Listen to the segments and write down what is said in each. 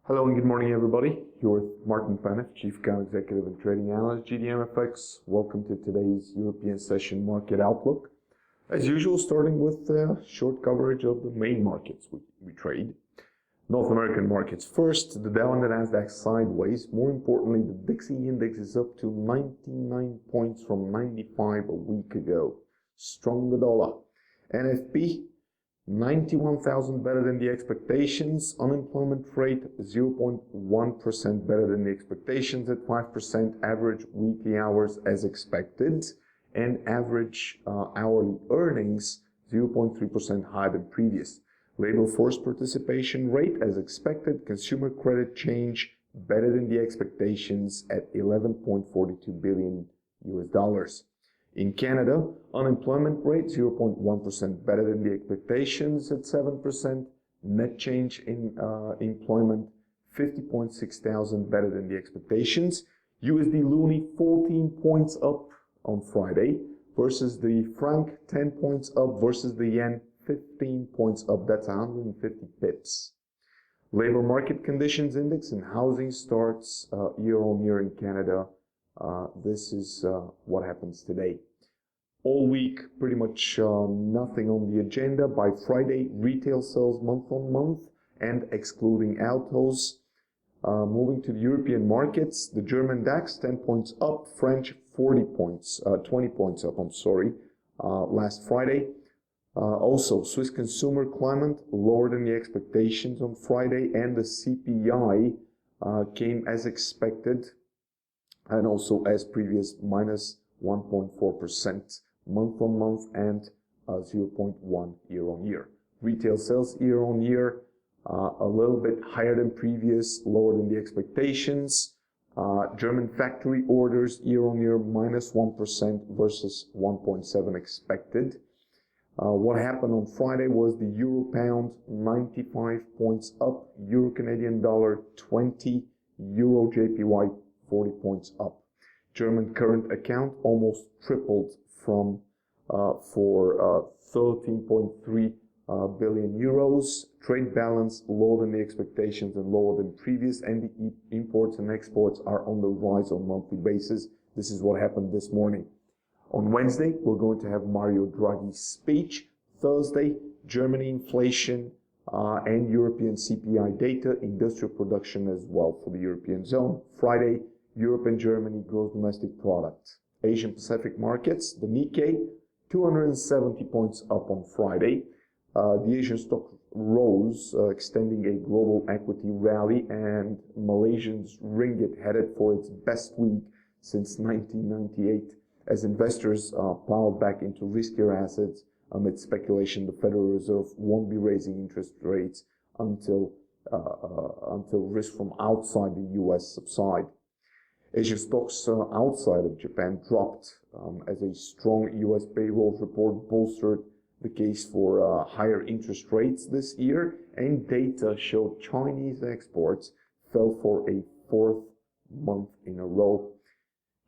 Hello and good morning, everybody. You're with Martin Panev, Chief Account Executive and Trading Analyst, GDMFX. Welcome to today's European Session Market Outlook. As usual, starting with short coverage of the main markets we trade. North American markets first. The Dow and the Nasdaq sideways. More importantly, the Dixie Index is up to 99 points from 95 a week ago. Stronger dollar. NFP 91,000 better than the expectations. Unemployment rate 0.1% better than the expectations at 5%. Average weekly hours as expected. And average hourly earnings 0.3% higher than previous. Labor force participation rate as expected. Consumer credit change better than the expectations at 11.42 billion US dollars. In Canada, unemployment rate 0.1% better than the expectations at 7%. Net change in employment 50.6 thousand better than the expectations. USD loonie 14 points up on Friday versus the franc 10 points up versus the yen 15 points up. That's 150 pips. Labor market conditions index and housing starts year on year in Canada. This is what happens today. All week, pretty much nothing on the agenda. By Friday, retail sales month on month and excluding autos. Moving to the European markets, the German DAX 10 points up, French 20 points up, last Friday. Also, Swiss consumer climate lower than the expectations on Friday, and the CPI came as expected, and also as previous, minus 1.4% month on month and 0.1 year on year. Retail sales year on year a little bit higher than previous, lower than the expectations. German factory orders year on year minus 1% versus 1.7 expected. What happened on Friday was the Euro Pound 95 points up, Euro Canadian Dollar 20, Euro JPY 40 points up. German current account almost tripled from for 13.3 billion euros. Trade balance lower than the expectations and lower than previous, and the imports and exports are on the rise on a monthly basis. This is what happened this morning. On Wednesday, we're going to have Mario Draghi's speech. Thursday, Germany inflation and European CPI data, industrial production as well for the European zone. Friday, Europe and Germany gross domestic product. Asian Pacific markets, the Nikkei 270 points up on Friday. The Asian stock rose, extending a global equity rally, and Malaysian's ringgit headed for its best week since 1998 as investors piled back into riskier assets amid speculation the Federal Reserve won't be raising interest rates until risk from outside the US subside. Asian stocks outside of Japan dropped as a strong US payrolls report bolstered the case for higher interest rates this year, and data showed Chinese exports fell for a fourth month in a row.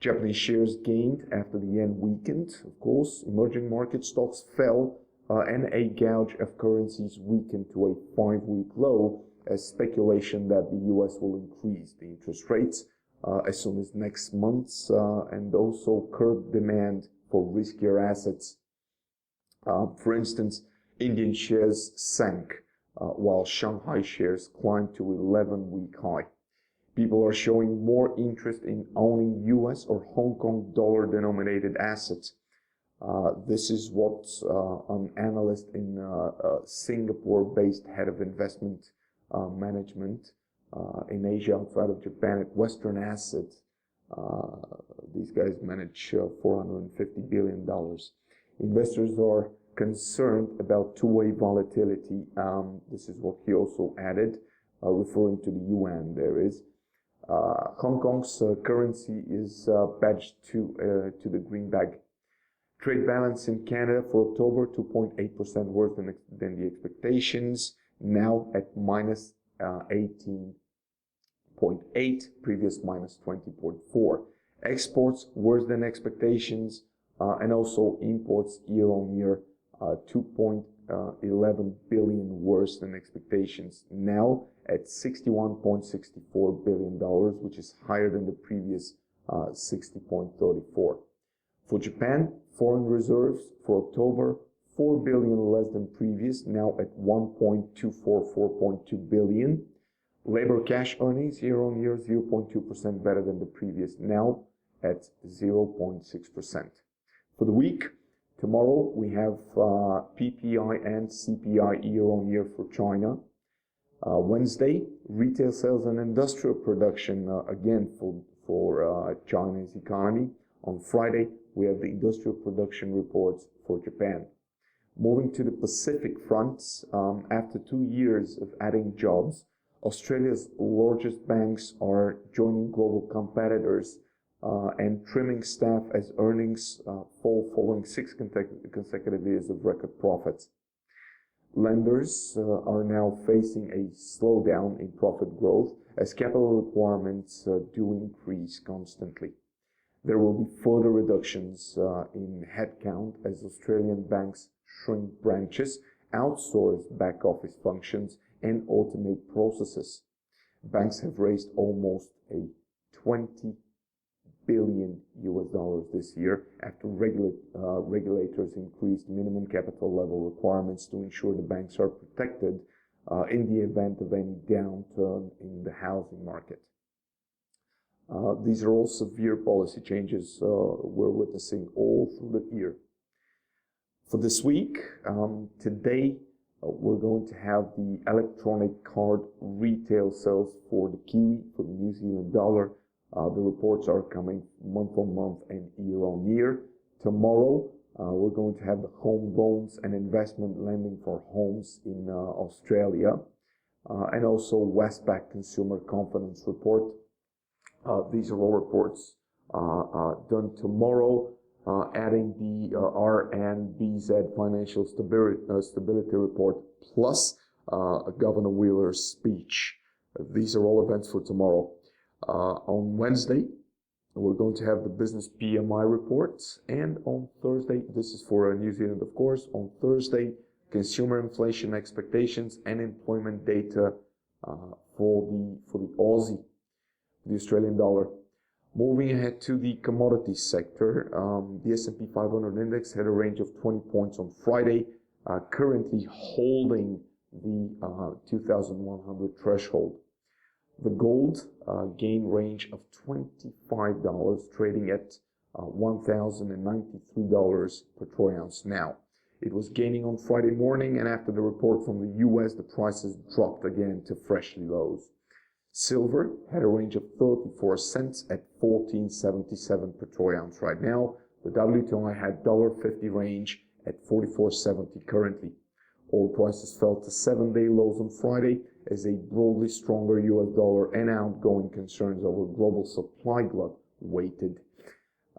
Japanese shares gained after the yen weakened. Of course, emerging market stocks fell and a gouge of currencies weakened to a 5-week low as speculation that the US will increase the interest rates as soon as next month, and also curb demand for riskier assets. For instance, Indian shares sank while Shanghai shares climbed to 11-week high. People are showing more interest in owning US or Hong Kong dollar denominated assets. This is what an analyst in Singapore-based head of investment management in Asia outside of Japan at Western Assets. These guys manage $450 billion. Investors are concerned about two-way volatility. This is what he also added, referring to the yuan. There is Hong Kong's currency is badged to the greenback. Trade balance in Canada for October 2.8% worse than the expectations, now at minus 18.8, previous minus 20.4. Exports worse than expectations, and also imports year on year 2.3 11 billion worse than expectations, now at $61.64 billion, which is higher than the previous 60.34. For Japan, foreign reserves for October, 4 billion less than previous, now at 4.2 billion. Labor cash earnings year on year 0.2% better than the previous, now at 0.6%. For the week, tomorrow we have PPI and CPI year on year for China. Wednesday, retail sales and industrial production again for China's economy. On Friday, we have the industrial production reports for Japan. Moving to the Pacific fronts, after 2 years of adding jobs, Australia's largest banks are joining global competitors and trimming staff as earnings fall following 6 consecutive years of record profits. Lenders are now facing a slowdown in profit growth as capital requirements do increase constantly. There will be further reductions in headcount as Australian banks shrink branches, outsource back office functions, and automate processes. Banks have raised almost a $20 billion this year after regulators increased minimum capital level requirements to ensure the banks are protected in the event of any downturn in the housing market. These are all severe policy changes we're witnessing all through the year. For this week, today, we're going to have the electronic card retail sales for the Kiwi, for the New Zealand dollar. The reports are coming month on month and year on year. Tomorrow, we're going to have the home loans and investment lending for homes in Australia, and also Westpac Consumer Confidence Report. These are all reports done tomorrow, adding the RNBZ Financial Stability Report plus Governor Wheeler's speech. These are all events for tomorrow. On Wednesday, we're going to have the business PMI reports, and on Thursday, this is for New Zealand, of course, on Thursday, consumer inflation expectations and employment data for the Aussie, the Australian dollar. Moving ahead to the commodities sector, the S&P 500 index had a range of 20 points on Friday, currently holding the 2,100 threshold. The gold gain range of $25, trading at $1,093 per troy ounce now. It was gaining on Friday morning, and after the report from the US, the prices dropped again to freshly lows. Silver had a range of 34 cents at $14.77 per troy ounce right now. The WTI had $1.50 range at $44.70 currently. Oil prices fell to 7-day lows on Friday as a broadly stronger US dollar and outgoing concerns over global supply glut weighted.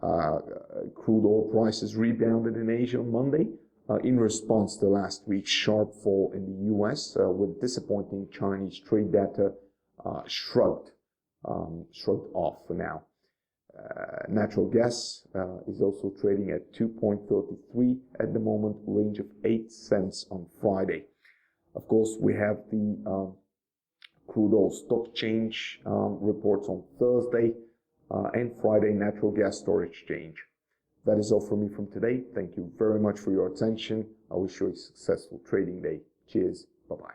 Crude oil prices rebounded in Asia on Monday in response to last week's sharp fall in the US, with disappointing Chinese trade data shrugged off for now. Natural gas is also trading at 2.33 at the moment, range of 8 cents on Friday. Of course, we have the crude oil stock change reports on Thursday and Friday natural gas storage change. That is all from me from today. Thank you very much for your attention. I wish you a successful trading day. Cheers. Bye-bye.